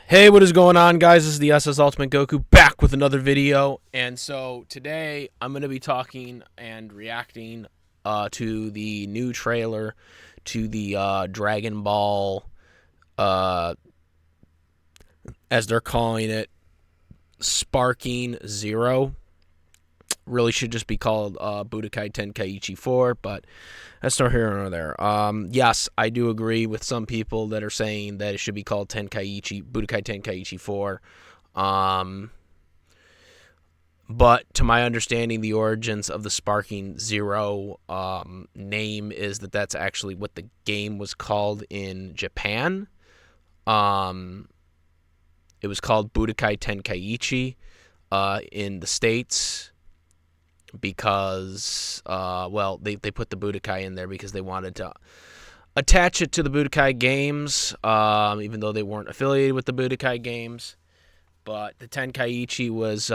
Hey, what is going on, guys? This is the SS Ultimate Goku back with another video. And so today I'm going to be talking and reacting to the new trailer to the Dragon Ball, uh, as they're calling it, Sparking Zero. Really should just be called Budokai Tenkaichi 4, but that's not here nor there. Yes, I do agree with some people that are saying that it should be called Budokai Tenkaichi 4. But to my understanding, the origins of the Sparking Zero name is that's actually what the game was called in Japan. It was called Budokai Tenkaichi in the States, because they put the Budokai in there because they wanted to attach it to the Budokai games, even though they weren't affiliated with the Budokai games. But the Tenkaichi was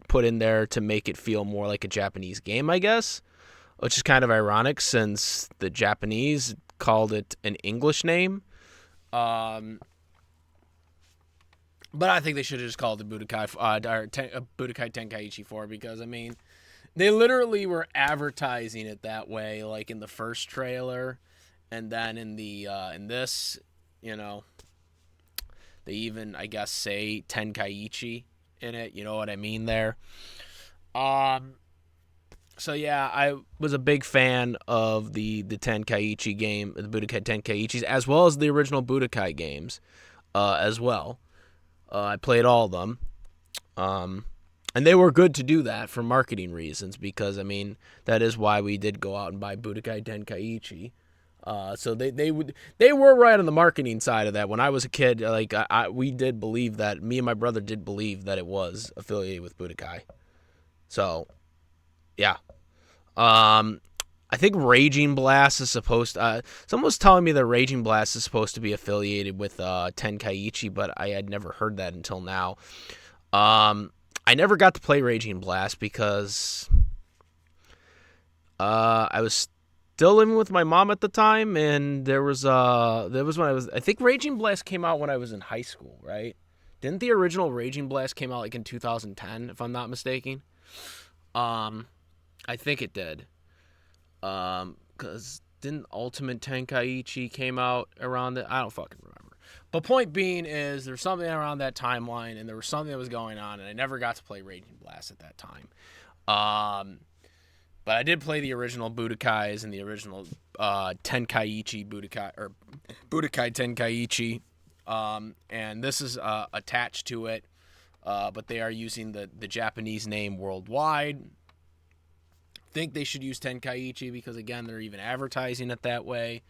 put in there to make it feel more like a Japanese game, I guess, which is kind of ironic since the Japanese called it an English name. But I think they should have just called it Budokai Tenkaichi 4, because, I mean, they literally were advertising it that way, like in the first trailer, and then in this, they even, I guess, say Tenkaichi in it. You know what I mean there. So yeah, I was a big fan of the Tenkaichi game, the Budokai Tenkaichis, as well as the original Budokai games, as well. I played all of them. And they were good to do that for marketing reasons, because, I mean, that is why we did go out and buy Budokai Tenkaichi. So they were right on the marketing side of that. When I was a kid, like we did believe that, me and my brother did believe that it was affiliated with Budokai. So, yeah. I think Raging Blast is supposed to, someone was telling me that Raging Blast is supposed to be affiliated with Tenkaichi, but I had never heard that until now. I never got to play Raging Blast because I was still living with my mom at the time, and there was when I think Raging Blast came out when I was in high school, right? Didn't the original Raging Blast came out like in 2010, if I'm not mistaken? I think it did. Because didn't Ultimate Tenkaichi came out around it? I don't fucking remember. But point being is, there's something around that timeline, and there was something that was going on, and I never got to play Raging Blast at that time. But I did play the original Budokais and the original Tenkaichi Budokai, or Budokai Tenkaichi, and this is attached to it, but they are using the Japanese name worldwide. I think they should use Tenkaichi because, again, they're even advertising it that way.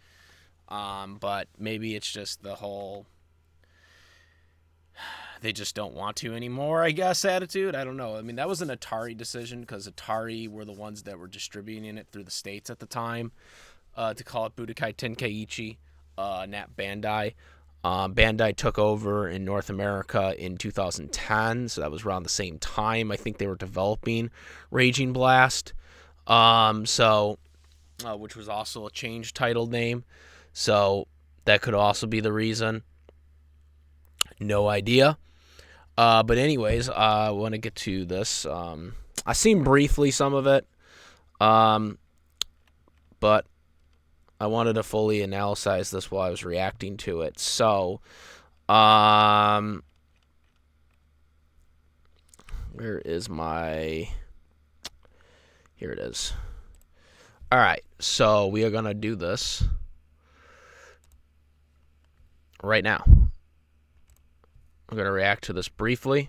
But maybe it's just the whole they just don't want to anymore, I guess, attitude. I don't know. I mean, that was an Atari decision, because Atari were the ones that were distributing it through the States at the time, to call it Budokai Tenkaichi, not Bandai. Bandai took over in North America in 2010, so that was around the same time I think they were developing Raging Blast, which was also a changed title name. So that could also be the reason. No idea. But anyways, I want to get to this. I seen briefly some of it, but I wanted to fully analyze this while I was reacting to it. So, where is my... Here it is. All right, so we are going to do this right now. I'm going to react to this briefly.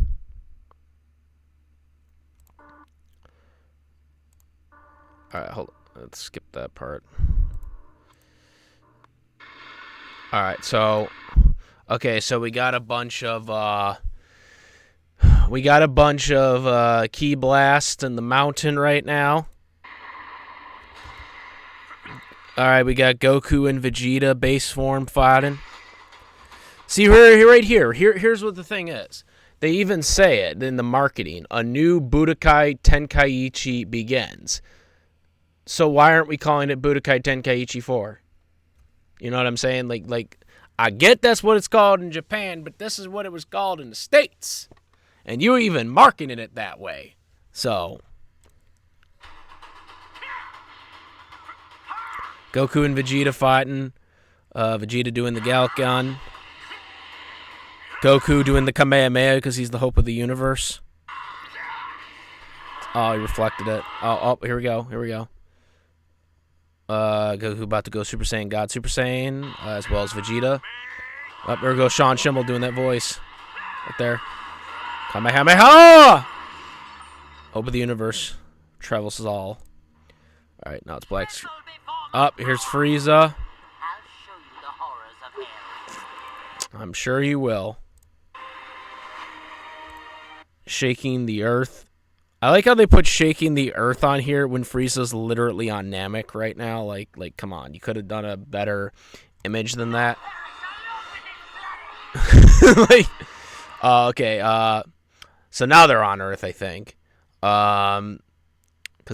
All right, hold on. Let's skip that part. All right, so we got a bunch of Ki Blast in the mountain right now. All right, we got Goku and Vegeta base form fighting. See, right here. Here's what the thing is. They even say it in the marketing. A new Budokai Tenkaichi begins. So why aren't we calling it Budokai Tenkaichi 4? You know what I'm saying? Like I get that's what it's called in Japan, but this is what it was called in the States. And you even marketing it that way. So, Goku and Vegeta fighting. Vegeta doing the Galick Gun. Goku doing the Kamehameha because he's the hope of the universe. Oh, he reflected it. Oh, here we go. Goku about to go Super Saiyan God Super Saiyan, as well as Vegeta. Oh, there goes Sean Schimmel doing that voice. Right there. Kamehameha! Hope of the universe. Travels us all. Alright, now it's black. Up, here's Frieza. I'm sure you will. Shaking the earth. I like how they put shaking the earth on here when Frieza's literally on Namek right now. Like, come on. You could have done a better image than that. Okay. So now they're on Earth, I think. Because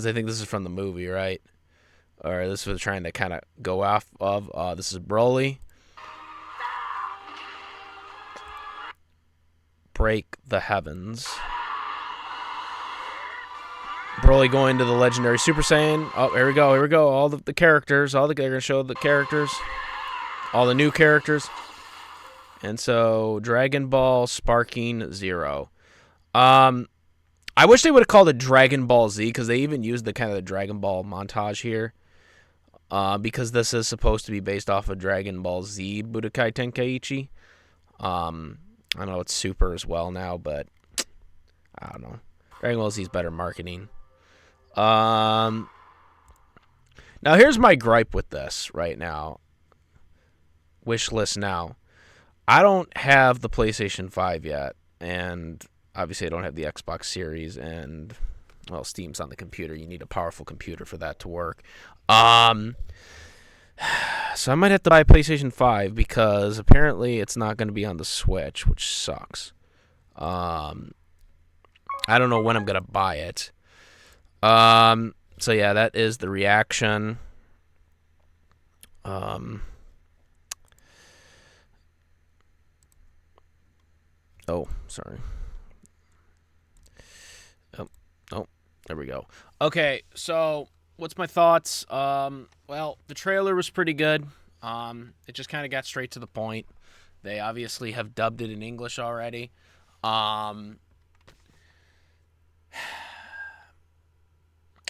I think this is from the movie, right? Or this was trying to kind of go off of. This is Broly. Break the heavens. Broly going to the legendary Super Saiyan. Oh, here we go. All the characters. They're going to show the characters. All the new characters. And so, Dragon Ball Sparking Zero. I wish they would have called it Dragon Ball Z, because they even used the kind of the Dragon Ball montage here. Because this is supposed to be based off of Dragon Ball Z Budokai Tenkaichi. I know it's Super as well now, but I don't know. Dragon Ball Z is better marketing. Now here's my gripe with this right now. Wish list now. I don't have the PlayStation 5 yet, and obviously I don't have the Xbox Series, and well, Steam's on the computer. You need a powerful computer for that to work. So I might have to buy a PlayStation 5 because apparently it's not going to be on the Switch, which sucks. I don't know when I'm going to buy it. So yeah, that is the reaction. Oh, sorry. Oh, there we go. Okay, so what's my thoughts? Well, the trailer was pretty good. It just kind of got straight to the point. They obviously have dubbed it in English already.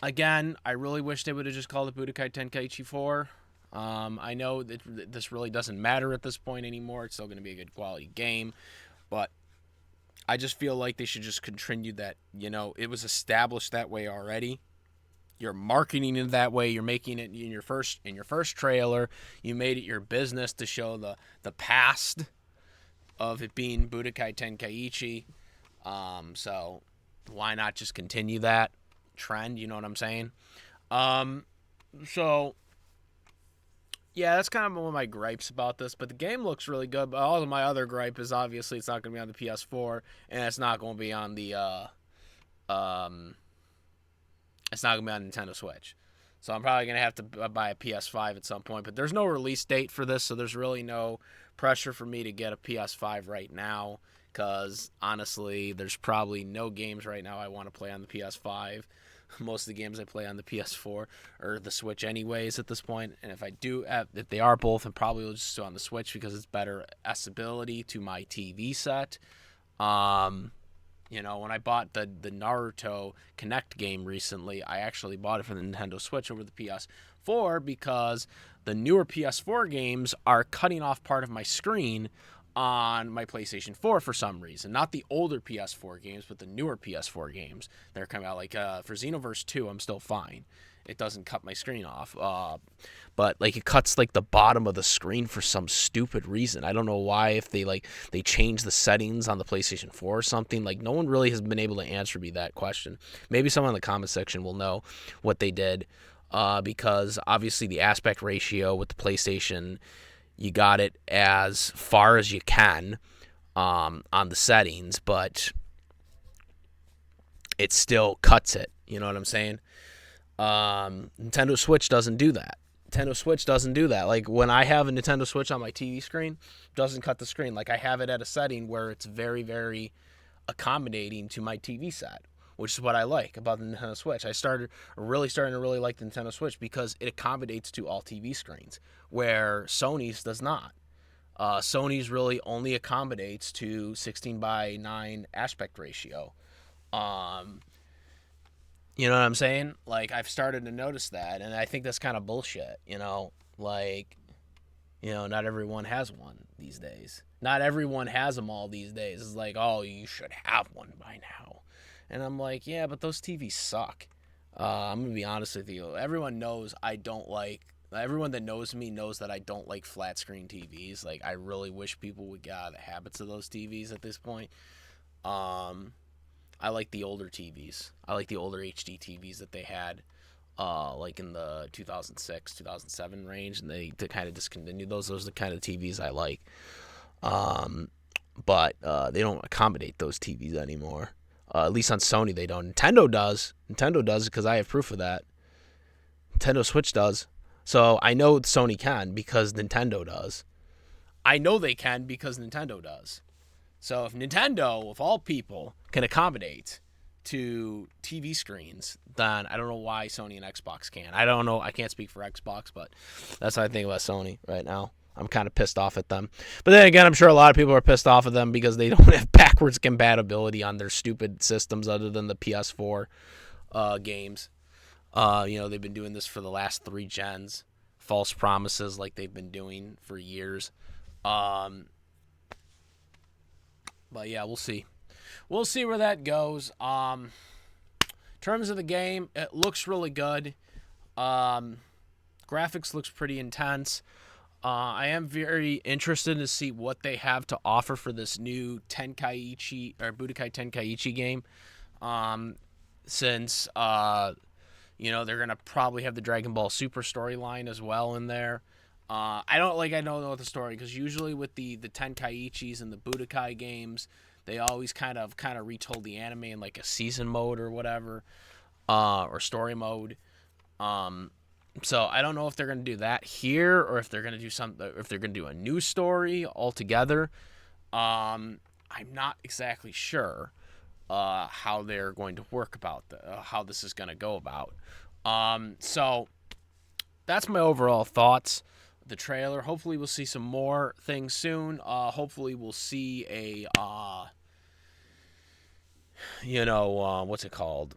Again, I really wish they would have just called it Budokai Tenkaichi 4. I know that this really doesn't matter at this point anymore. It's still going to be a good quality game. But I just feel like they should just continue that. You know, it was established that way already. You're marketing it that way. You're making it in your first trailer. You made it your business to show the past of it being Budokai Tenkaichi. So why not just continue that trend? You know what I'm saying? So yeah, that's kind of one of my gripes about this. But the game looks really good. But all of my other gripe is obviously it's not going to be on the PS4, and it's not going to be on the it's not going to be on Nintendo Switch. So I'm probably going to have to buy a PS5 at some point. But there's no release date for this, so there's really no pressure for me to get a PS5 right now. Because, honestly, there's probably no games right now I want to play on the PS5. Most of the games I play on the PS4 or the Switch anyways at this point. And if if they are both, I'm probably just do on the Switch because it's better accessibility to my TV set. You know, when I bought the Naruto Connect game recently, I actually bought it for the Nintendo Switch over the PS4 because the newer PS4 games are cutting off part of my screen on my PlayStation 4 for some reason. Not the older PS4 games, but the newer PS4 games that are coming out. Like for Xenoverse 2, I'm still fine. It doesn't cut my screen off. But like it cuts like the bottom of the screen for some stupid reason. I don't know why, if they change the settings on the PlayStation 4 or something. Like no one really has been able to answer me that question. Maybe someone in the comment section will know what they did. Because obviously the aspect ratio with the PlayStation, you got it as far as you can on the settings, but it still cuts it. You know what I'm saying? Nintendo Switch doesn't do that. Nintendo Switch doesn't do that. Like when I have a Nintendo Switch on my TV screen, doesn't cut the screen. Like I have it at a setting where it's very, very accommodating to my TV set, which is what I like about the Nintendo Switch. I starting to really like the Nintendo Switch because it accommodates to all TV screens, where Sony's does not. Sony's really only accommodates to 16:9 aspect ratio. Um, you know what I'm saying? Like I've started to notice that, and I think that's kind of bullshit. Like not everyone has one these days. Not everyone has them all these days. It's like, oh, you should have one by now. And I'm like, yeah, but those TVs suck. I'm going to be honest with you. Everyone that knows me knows that I don't like flat screen TVs. Like, I really wish people would get out of the habits of those TVs at this point. I like the older TVs. I like the older HD TVs that they had. Like in the 2006, 2007 range, and they kind of discontinued those. Those are the kind of TVs I like. But they don't accommodate those TVs anymore. At least on Sony, they don't. Nintendo does. Nintendo does because I have proof of that. Nintendo Switch does. So I know Sony can because Nintendo does. I know they can because Nintendo does. So if Nintendo, of all people, can accommodate to TV screens, then I don't know why Sony and Xbox can't. I don't know. I can't speak for Xbox, but that's what I think about Sony right now. I'm kind of pissed off at them. But then again, I'm sure a lot of people are pissed off at them because they don't have backwards compatibility on their stupid systems other than the PS4 games. They've been doing this for the last 3 gens. False promises like they've been doing for years. But yeah, we'll see. We'll see where that goes. In terms of the game, it looks really good. Graphics looks pretty intense. I am very interested to see what they have to offer for this new Tenkaichi or Budokai Tenkaichi game. Since they're gonna probably have the Dragon Ball Super storyline as well in there. I don't know the story because usually with the Tenkaichis and the Budokai games, they always kind of retold the anime in like a season mode or whatever, or story mode. So I don't know if they're gonna do that here or if they're gonna do if they're gonna do a new story altogether. I'm not exactly sure how they're going to work about how this is gonna go about. So that's my overall thoughts. The trailer. Hopefully we'll see some more things soon. Hopefully we'll see a what's it called?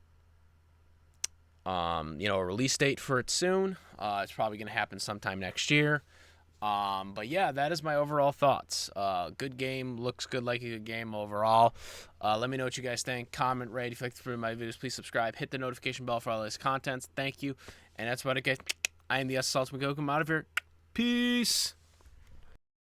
A release date for it soon. It's probably going to happen sometime next year. But yeah, that is my overall thoughts. Good game. Looks good, like a good game overall. Let me know what you guys think. Comment, rate. If you like to my videos, please subscribe. Hit the notification bell for all this content. Thank you. And that's about it, guys. I am the S. Ultimate Goku. I'm out of here. Peace.